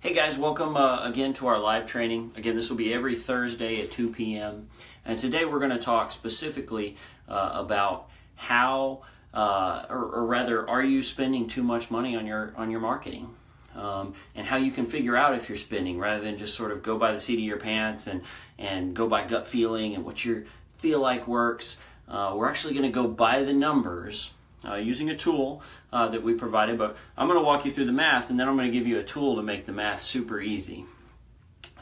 Hey guys, welcome again to our live training. Again, this will be every Thursday at 2 p.m. And today we're going to talk specifically about how, or rather, are you spending too much money on your marketing? And how you can figure out if you're spending, rather than just sort of go by the seat of your pants and go by gut feeling and what you feel like works. We're actually going to go by the numbers using a tool that we provided, but I'm going to walk you through the math, and then I'm going to give you a tool to make the math super easy.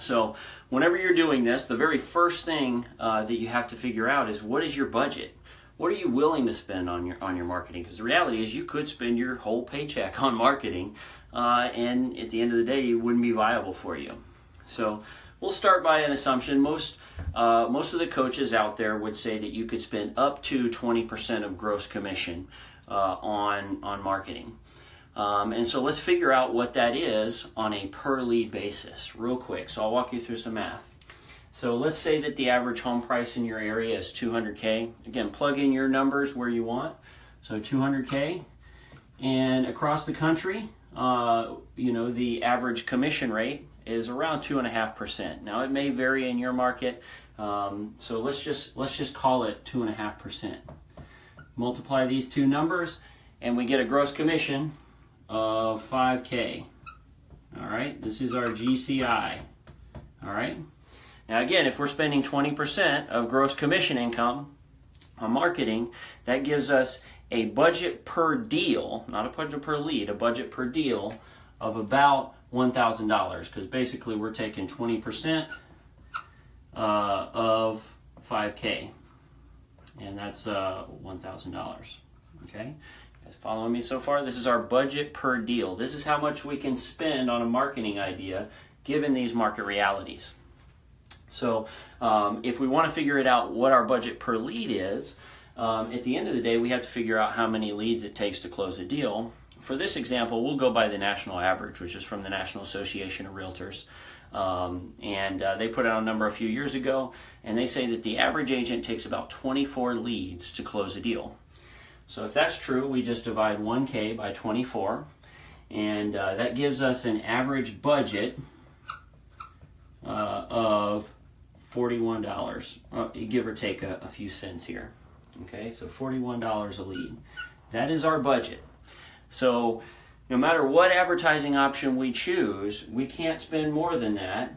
So whenever you're doing this, the very first thing that you have to figure out is, what is your budget? What are you willing to spend on your marketing? Because the reality is, you could spend your whole paycheck on marketing, and at the end of the day, it wouldn't be viable for you. So we'll start by an assumption. Most of the coaches out there would say that you could spend up to 20% of gross commission on marketing. And so let's figure out what that is on a per lead basis real quick. So I'll walk you through some math. So let's say that the average home price in your area is $200K. Again, plug in your numbers where you want. So $200K. And across the country, the average commission rate is around 2.5%. Now it may vary in your market, so let's just call it 2.5%. Multiply these two numbers, and we get a gross commission of $5K. All right, this is our GCI. All right. Now again, if we're spending 20% of gross commission income on marketing, that gives us a budget per deal, not a budget per lead, a budget per deal of about $1,000, because basically we're taking 20% of 5K, and that's $1,000. Okay, you guys following me so far? This is our budget per deal. This is how much we can spend on a marketing idea given these market realities. So if we want to figure it out what our budget per lead is, at the end of the day, we have to figure out how many leads it takes to close a deal. For this example, we'll go by the national average, which is from the National Association of Realtors. They put out a number a few years ago, and they say that the average agent takes about 24 leads to close a deal. So if that's true, we just divide 1K by 24, and that gives us an average budget of $41, give or take a few cents here. Okay, so $41 a lead. That is our budget. So no matter what advertising option we choose, we can't spend more than that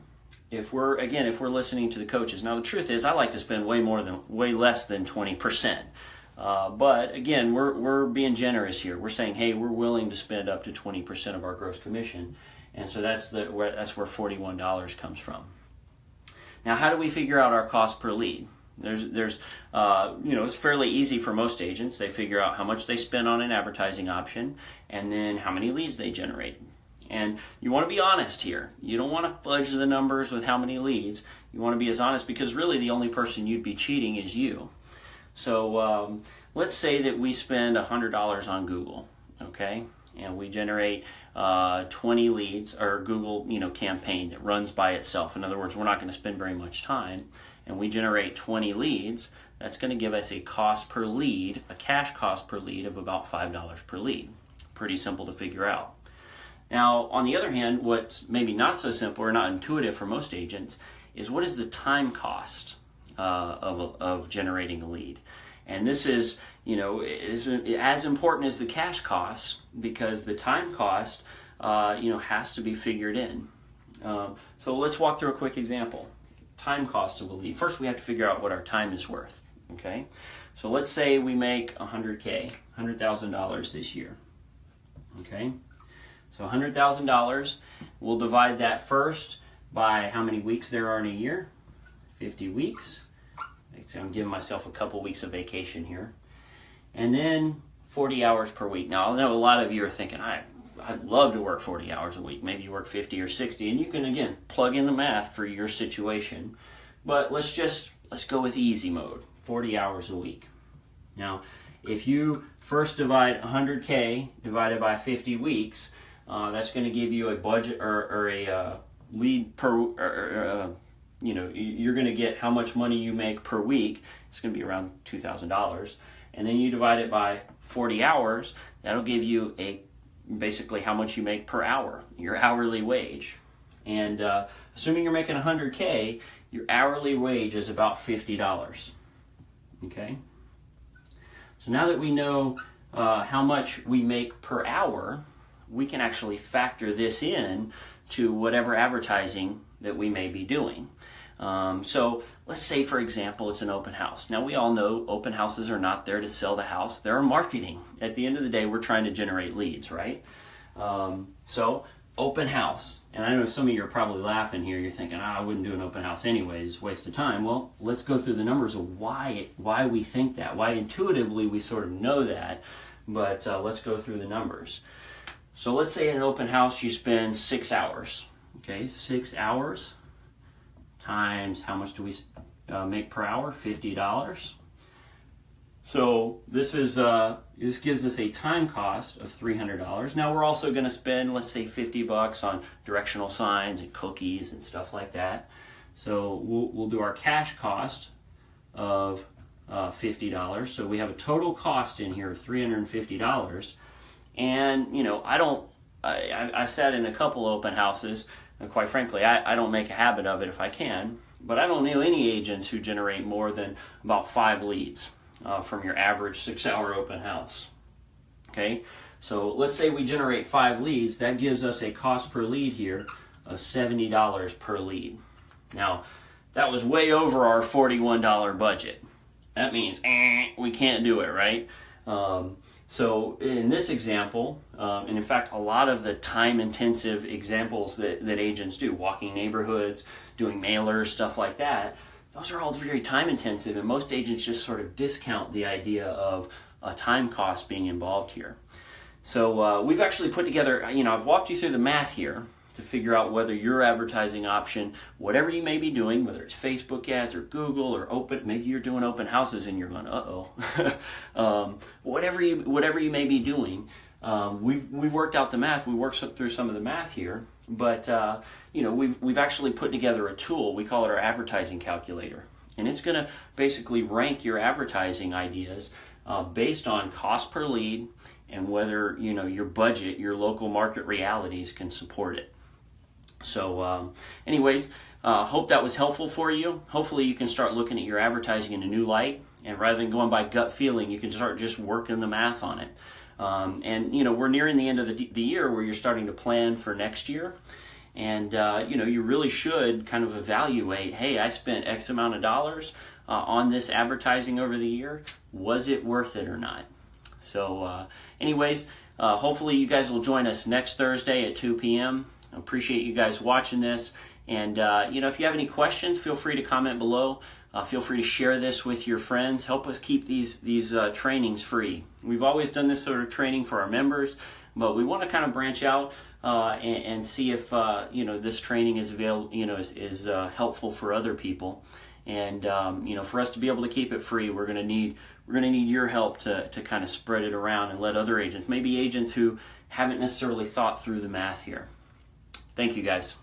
if we're listening to the coaches. Now the truth is, I like to spend way less than 20%. But again, we're being generous here. We're saying, hey, we're willing to spend up to 20% of our gross commission. And so that's where $41 comes from. Now, how do we figure out our cost per lead? It's fairly easy for most agents. They figure out how much they spend on an advertising option and then how many leads they generate. And you want to be honest here. You don't want to fudge the numbers with how many leads. You want to be as honest, because really the only person you'd be cheating is you. So let's say that we spend $100 on Google, okay? And we generate 20 leads, or Google campaign that runs by itself. In other words, we're not going to spend very much time, and we generate 20 leads. That's going to give us a cost per lead, a cash cost per lead of about $5 per lead. Pretty simple to figure out. Now, on the other hand, what's maybe not so simple or not intuitive for most agents is, what is the time cost of generating a lead? And this is as important as the cash cost, because the time cost has to be figured in. So let's walk through a quick example. Time cost of a lead. First, we have to figure out what our time is worth. Okay, so let's say we make $100,000 this year. Okay, so $100,000. We'll divide that first by how many weeks there are in a year. 50 weeks. I'm giving myself a couple weeks of vacation here. And then 40 hours per week. Now, I know a lot of you are thinking, I'd love to work 40 hours a week. Maybe you work 50 or 60, and you can, again, plug in the math for your situation. But let's go with easy mode, 40 hours a week. Now, if you first divide 100K divided by 50 weeks, that's going to give you a budget or a lead per, you're going to get how much money you make per week. It's going to be around $2,000. And then you divide it by 40 hours. That'll give you basically how much you make per hour, your hourly wage. And assuming you're making $100K, your hourly wage is about $50. Okay? So now that we know how much we make per hour, we can actually factor this in to whatever advertising that we may be doing. So let's say, for example, it's an open house. Now, we all know open houses are not there to sell the house. They're marketing. At the end of the day, we're trying to generate leads, right? So open house. And I know some of you are probably laughing here. You're thinking, I wouldn't do an open house anyways. It's a waste of time. Well, let's go through the numbers of why we think that. Why intuitively we sort of know that. But let's go through the numbers. So let's say in an open house you spend 6 hours. Okay, 6 hours times how much do we make per hour? $50. So this gives us a time cost of $300. Now we're also going to spend, let's say, $50 on directional signs and cookies and stuff like that. So we'll do our cash cost of $50. So we have a total cost in here of $350. And I've sat in a couple open houses, and quite frankly, I don't make a habit of it if I can, but I don't know any agents who generate more than about 5 leads from your average 6-hour open house. Okay, so let's say we generate 5 leads. That gives us a cost per lead here of $70 per lead. Now, that was way over our $41 budget. That means we can't do it, right? So in this example, and in fact a lot of the time-intensive examples that agents do, walking neighborhoods, doing mailers, stuff like that, those are all very time-intensive, and most agents just sort of discount the idea of a time cost being involved here. So we've actually put together, I've walked you through the math here to figure out whether your advertising option, whatever you may be doing, whether it's Facebook ads or Google or maybe you're doing open houses and you're going, whatever you may be doing, we've worked out the math. We worked through some of the math here, but we've actually put together a tool. We call it our advertising calculator, and it's going to basically rank your advertising ideas based on cost per lead and whether your budget, your local market realities can support it. So anyways, hope that was helpful for you. Hopefully you can start looking at your advertising in a new light, and rather than going by gut feeling, you can start just working the math on it. And we're nearing the end of the year where you're starting to plan for next year, and you really should kind of evaluate, hey, I spent X amount of dollars on this advertising over the year. Was it worth it or not? So anyways, hopefully you guys will join us next Thursday at 2 p.m. I appreciate you guys watching this. And, if you have any questions, feel free to comment below. Feel free to share this with your friends. Help us keep these trainings free. We've always done this sort of training for our members, but we want to kind of branch out and see if, this training is is helpful for other people. And, for us to be able to keep it free, we're going to need your help to kind of spread it around and let other agents, maybe agents who haven't necessarily thought through the math here. Thank you, guys.